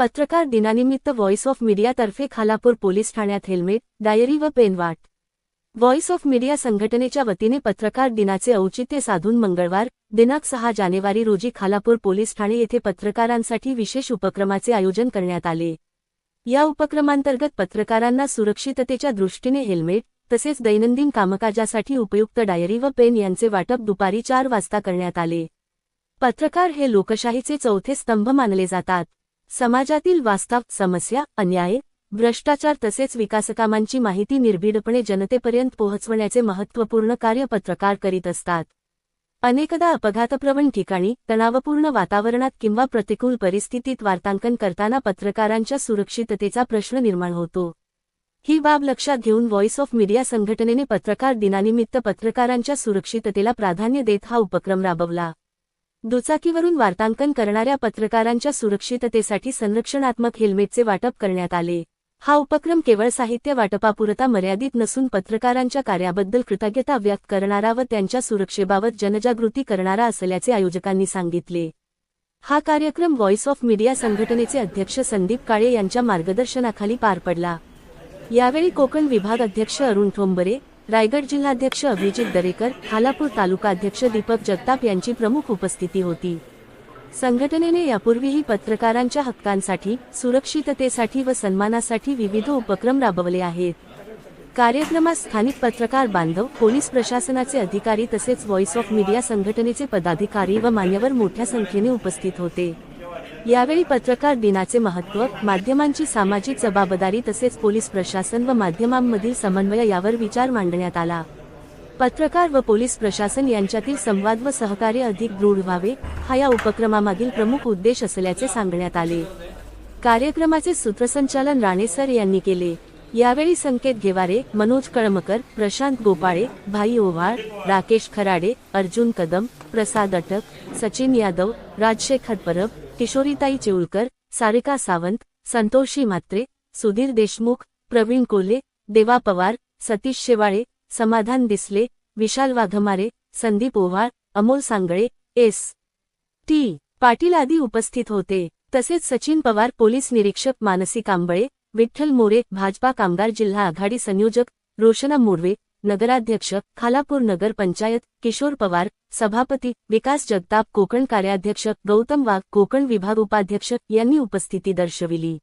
पत्रकार दिनानिमित्त voice of मीडियातर्फे Khalapur police ठाण्यात हेल्मेट, डायरी व पेन वाट. व्हॉइस ऑफ मीडिया संघटनेच्या वतीने पत्रकार दिनाचे औचित्य साधून मंगळवार, दिनांक 6 जानेवारी रोजी खालापूर पोलीस ठाणे येथे पत्रकारांसाठी विशेष उपक्रमाचे आयोजन करण्यात आले. या उपक्रमांतर्गत पत्रकारांना सुरक्षिततेच्या दृष्टीने हेल्मेट, तसेच दैनंदिन कामकाजासाठी उपयुक्त डायरी व पेन यांचे वाटप दुपारी 4 वाजता करण्यात आले. पत्रकार हे लोकशाहीचे चौथे स्तंभ मानले जातात. समाजातील वास्तव, समस्या, अन्याय, भ्रष्टाचार तसेच विकासकामांची माहिती निर्भीडपणे जनतेपर्यंत पोहोचवण्याचे महत्त्वपूर्ण कार्य पत्रकार करीत असतात. अनेकदा अपघातप्रवण ठिकाणी, तणावपूर्ण वातावरणात किंवा प्रतिकूल परिस्थितीत वार्तांकन करताना पत्रकारांच्या सुरक्षिततेचा प्रश्न निर्माण होतो. ही बाब लक्षात घेऊन व्हॉइस ऑफ मीडिया संघटनेने पत्रकार दिनानिमित्त पत्रकारांच्या सुरक्षिततेला प्राधान्य देत हा उपक्रम राबवला. दुचाकीवरून वार्तांकन करणाऱ्या पत्रकारांच्या सुरक्षिततेसाठी संरक्षणात्मक हेल्मेटचे वाटप करण्यात आले. हा उपक्रम केवळ साहित्य वाटपापुरता मर्यादित नसून पत्रकारांच्या कार्याबद्दल कृतज्ञता व्यक्त करणारा व त्यांच्या सुरक्षेबाबत जनजागृती करणारा असल्याचे आयोजकांनी सांगितले. हा कार्यक्रम व्हॉइस ऑफ मीडिया संघटनेचे अध्यक्ष संदीप काळे यांच्या मार्गदर्शनाखाली पार पडला. यावेळी कोकण विभाग अध्यक्ष अरुण ठोंबरे, रायगड जिल्हाध्यक्ष अभिजित दरेकर, खालापूर तालुका अध्यक्ष दीपक जगताप यांची प्रमुख उपस्थिती होती. संघटनेने यापूर्वीही पत्रकारांच्या हक्कांसाठी, सुरक्षिततेसाठी व सन्मानासाठी विविध उपक्रम राबवले आहेत. कार्यक्रमास स्थानिक पत्रकार बांधव, पोलीस प्रशासनाचे अधिकारी तसेच व्हॉइस ऑफ मीडिया संघटनेचे पदाधिकारी व मान्यवर मोठ्या संख्येने उपस्थित होते. यावेळी पत्रकार दिनाचे महत्त्व, माध्यमांची सामाजिक जबाबदारी तसेच पोलीस प्रशासन व माध्यमांमधील समन्वय यावर विचार मांडण्यात आला. पत्रकार व पोलीस प्रशासन यांच्यातील संवाद व सहकार्य अधिक दृढ व्हावे, हा या उपक्रमामागील प्रमुख उद्देश असल्याचे सांगण्यात आले. कार्यक्रमाचे सूत्रसंचालन राणे सर यांनी केले. यावेळी संकेत घेवारे, मनोज कळमकर, प्रशांत गोपाळे, भाई ओव्हाळ, राकेश खराडे, अर्जुन कदम, प्रसाद अटक, सचिन यादव, राजशेखर परब, किशोरीताई चिऊळकर, सारिका सावंत, संतोषी म्हात्रे, सुधीर देशमुख, प्रवीण कोल्हे, देवा पवार, सतीश शेवाळे, समाधान दिसले, विशाल वाघमारे, संदीप ओव्हाळ, अमोल सांगळे, एस. टी. पाटील आदी उपस्थित होते. तसेच सचिन पवार, पोलीस निरीक्षक मानसी कांबळे, विठ्ठल मोरे, भाजपा कामगार जिल्हा आघाडी संयोजक, रोशना मोर्वे, नगराध्यक्ष, खालापूर नगर पंचायत, किशोर पवार, सभापती, विकास जगताप, कोकण कार्याध्यक्ष, गौतम वाघ, कोकण विभाग उपाध्यक्ष यांनी उपस्थिती दर्शविली.